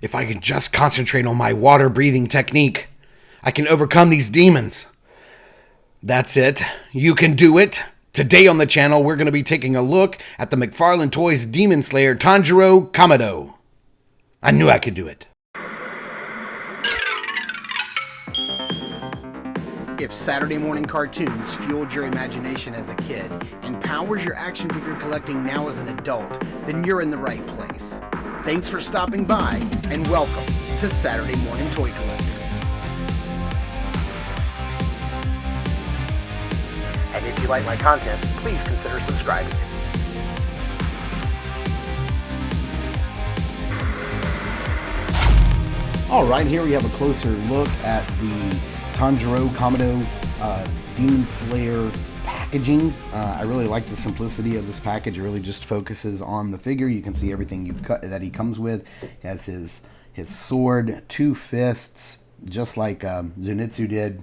If I can just concentrate on my water breathing technique, I can overcome these demons. That's it. You can do it. Today on the channel, we're going to be taking a look at the McFarlane Toys Demon Slayer Tanjiro Kamado. I knew I could do it. If Saturday morning cartoons fueled your imagination as a kid and powers your action figure collecting now as an adult, then you're in the right place. Thanks for stopping by, and welcome to Saturday Morning Toy Collector. And if you like my content, please consider subscribing. Alright, here we have a closer look at the Tanjiro Kamado Demon Slayer packaging. I really like the simplicity of this package. It really just focuses on the figure. You can see everything that he comes with. He has his sword, two fists, just like Zenitsu did.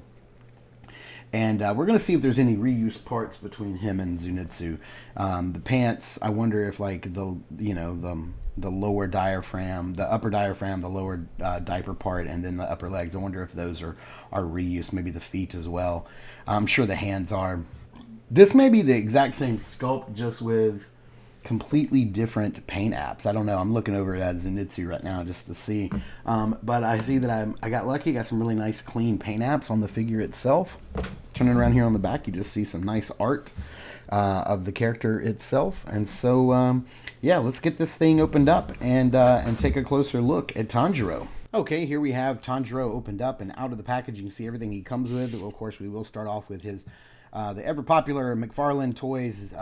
And we're going to see if there's any reuse parts between him and Zenitsu. The pants, I wonder if like the lower diaphragm, the upper diaphragm, the lower diaper part, and then the upper legs, I wonder if those are reused. Maybe the feet as well. I'm sure the hands are. This may be the exact same sculpt, just with completely different paint apps. I don't know. I'm looking over it at Zenitsu right now just to see. But I see that I got lucky. Got some really nice clean paint apps on the figure itself. Turning around here on the back, you just see some nice art of the character itself. And so, yeah, let's get this thing opened up and take a closer look at Tanjiro. Okay, here we have Tanjiro opened up, and out of the package you can see everything he comes with. Well, of course, we will start off with his the ever popular McFarlane Toys,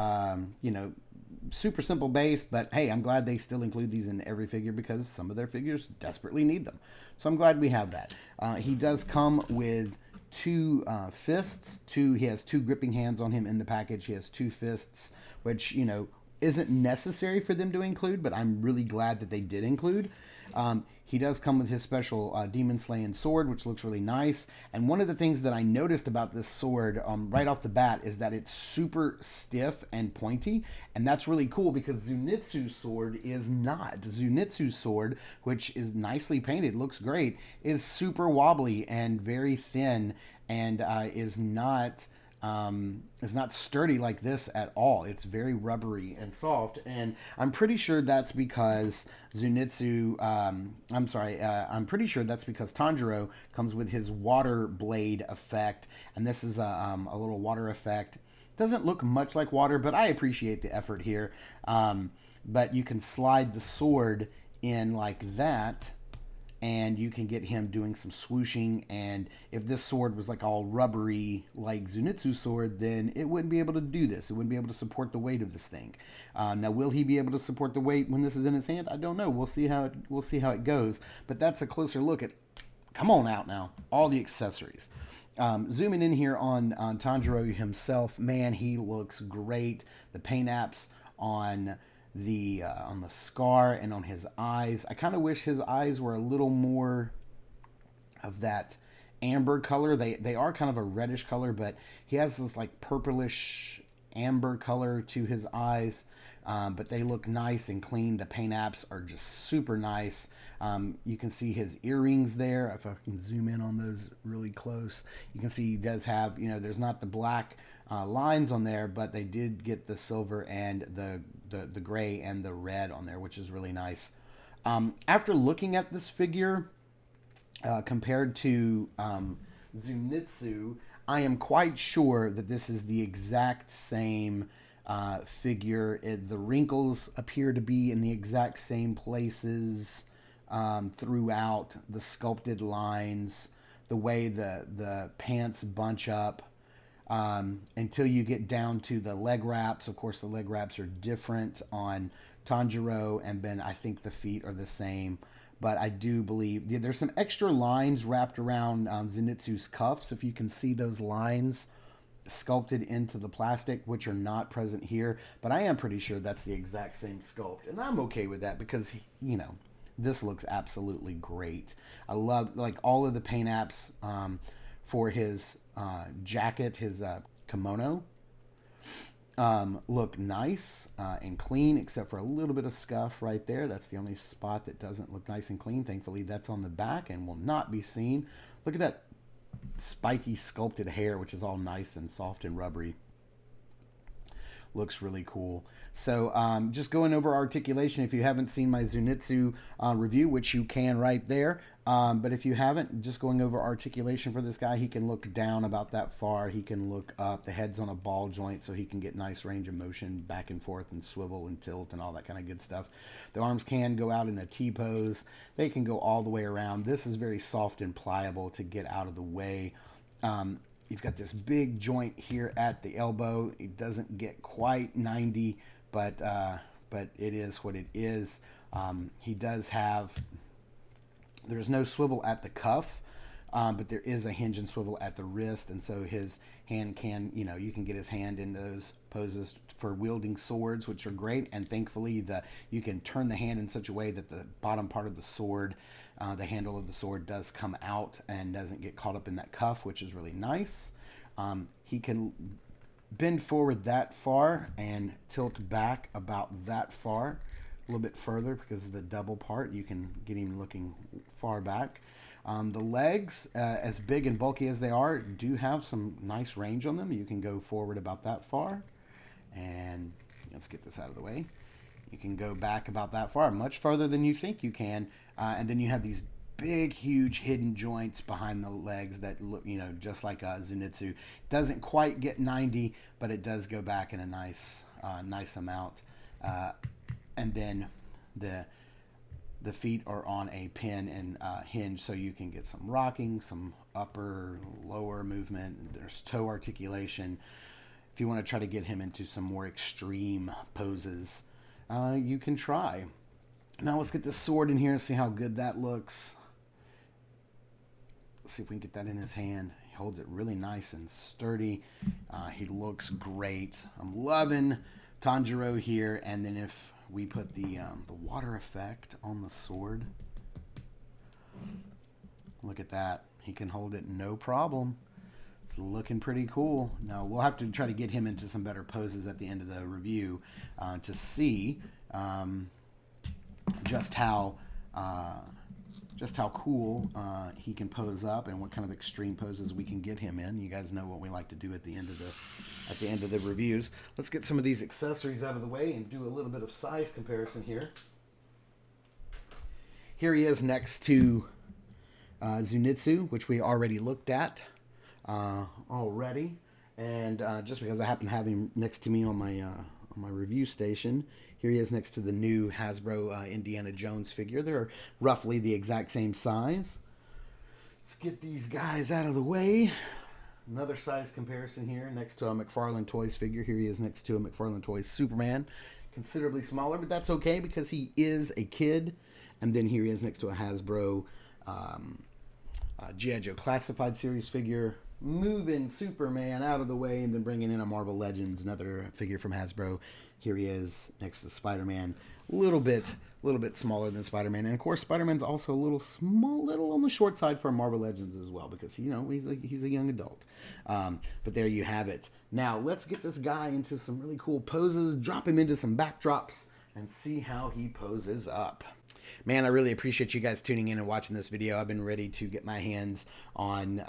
super simple base, but hey, I'm glad they still include these in every figure because some of their figures desperately need them. So I'm glad we have that. He does come with two fists. He has two gripping hands on him in the package. He has two fists, which, isn't necessary for them to include, but I'm really glad that they did include. He does come with his special demon slaying sword, which looks really nice. And one of the things that I noticed about this sword right off the bat is that it's super stiff and pointy. And that's really cool because Zenitsu's sword is not. Zenitsu's sword, which is nicely painted, looks great, is super wobbly and very thin, and is not sturdy like this at all. It's very rubbery and soft, and I'm pretty sure that's because I'm pretty sure that's because Tanjiro comes with his water blade effect, and this is a little water effect. Doesn't look much like water, but I appreciate the effort here. But you can slide the sword in like that, and you can get him doing some swooshing. And if this sword was like all rubbery like Zenitsu's sword, then it wouldn't be able to do this. It wouldn't be able to support the weight of this thing. Now, will he be able to support the weight when this is in his hand? I don't know. We'll see how it goes. But that's a closer look at. Come on out now. All the accessories. Zooming in here on Tanjiro himself, man, he looks great. The paint apps on the scar and on his eyes. I kind of wish his eyes were a little more of that amber color. They are kind of a reddish color, but he has this like purplish amber color to his eyes. But they look nice and clean. The paint apps are just super nice. You can see his earrings there. If I can zoom in on those really close, you can see he does have, there's not the black lines on there, but they did get the silver and the gray and the red on there, which is really nice. After looking at this figure compared to Zenitsu, I am quite sure that this is the exact same figure. The wrinkles appear to be in the exact same places throughout, the sculpted lines, the way the pants bunch up. Until you get down to the leg wraps. Of course, the leg wraps are different on Tanjiro, and then I think the feet are the same. But I do believe there's some extra lines wrapped around Zenitsu's cuffs. If you can see those lines sculpted into the plastic, which are not present here. But I am pretty sure that's the exact same sculpt. And I'm okay with that because, this looks absolutely great. I love, like, all of the paint apps for his jacket, his kimono. look nice and clean, except for a little bit of scuff right there. That's the only spot that doesn't look nice and clean. Thankfully, that's on the back and will not be seen. Look at that spiky sculpted hair, which is all nice and soft and rubbery. Looks really cool. So just going over articulation, if you haven't seen my Zenitsu review, which you can right there, but if you haven't, just going over articulation for this guy, he can look down about that far. He can look up. The head's on a ball joint, so he can get nice range of motion back and forth and swivel and tilt and all that kind of good stuff. The arms can go out in a T-pose. They can go all the way around. This is very soft and pliable to get out of the way. You've got this big joint here at the elbow. It doesn't get quite 90, but it is what it is. He does have, there's no swivel at the cuff, but there is a hinge and swivel at the wrist, and so his hand can, you can get his hand in those poses for wielding swords, which are great, and thankfully you can turn the hand in such a way that the bottom part of the sword, the handle of the sword, does come out and doesn't get caught up in that cuff, which is really nice. He can bend forward that far and tilt back about that far, a little bit further because of the double part. You can get him looking far back. The legs, as big and bulky as they are, do have some nice range on them. You can go forward about that far. And let's get this out of the way. You can go back about that far, much farther than you think you can. And then you have these big, huge hidden joints behind the legs that look, just like Zenitsu. Doesn't quite get 90, but it does go back in a nice amount. And then the feet are on a pin and hinge, so you can get some rocking, some upper, lower movement. There's toe articulation. If you want to try to get him into some more extreme poses, you can try. Now let's get this sword in here and see how good that looks. Let's see if we can get that in his hand. He holds it really nice and sturdy. He looks great. I'm loving Tanjiro here. And then if we put the water effect on the sword, look at that. He can hold it no problem. It's looking pretty cool. Now we'll have to try to get him into some better poses at the end of the review to see just how cool he can pose up and what kind of extreme poses we can get him in. You guys know what we like to do at the end of the reviews. Let's get some of these accessories out of the way and do a little bit of size comparison here. Here he is next to Zenitsu, which we already looked at already, and just because I happen to have him next to me on my review station, here he is next to the new Hasbro Indiana Jones figure. They're roughly the exact same size. Let's get these guys out of the way. Another size comparison here next to a McFarlane Toys figure. Here he is next to a McFarlane Toys Superman, considerably smaller, but that's okay because he is a kid. And then here he is next to a Hasbro G.I. Joe Classified Series figure, moving Superman out of the way and then bringing in a Marvel Legends, another figure from Hasbro. Here he is next to Spider-Man, a little bit smaller than Spider-Man, and of course Spider-Man's also a little on the short side for Marvel Legends as well, because he's a young adult. But there you have it. Now let's get this guy into some really cool poses, drop him into some backdrops, and see how he poses up. Man, I really appreciate you guys tuning in and watching this video. I've been ready to get my hands on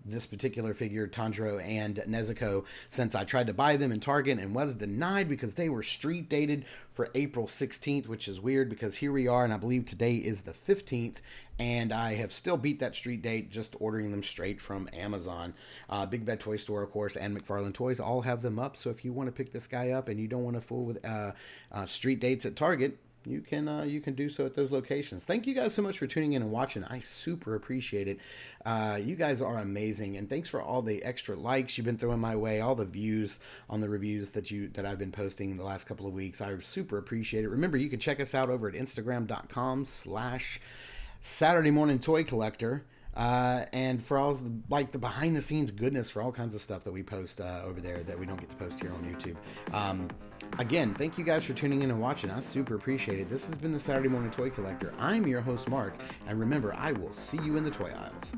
this particular figure, Tanjiro and Nezuko, since I tried to buy them in Target and was denied because they were street dated for April 16th, which is weird because here we are, and I believe today is the 15th, and I have still beat that street date just ordering them straight from Amazon. Big Bad Toy Store, of course, and McFarlane Toys all have them up, so if you want to pick this guy up and you don't want to fool with street dates at Target, you can do so at those locations. Thank you guys so much for tuning in and watching. I super appreciate it. You guys are amazing, and thanks for all the extra likes you've been throwing my way, all the views on the reviews that I've been posting the last couple of weeks. I super appreciate it. Remember, you can check us out over at Instagram.com/Saturday Morning Toy Collector. And for all the behind the scenes goodness, for all kinds of stuff that we post over there that we don't get to post here on YouTube. Again, thank you guys for tuning in and watching. I super appreciate it. This has been the Saturday Morning Toy Collector. I'm your host, Mark, and remember, I will see you in the toy aisles.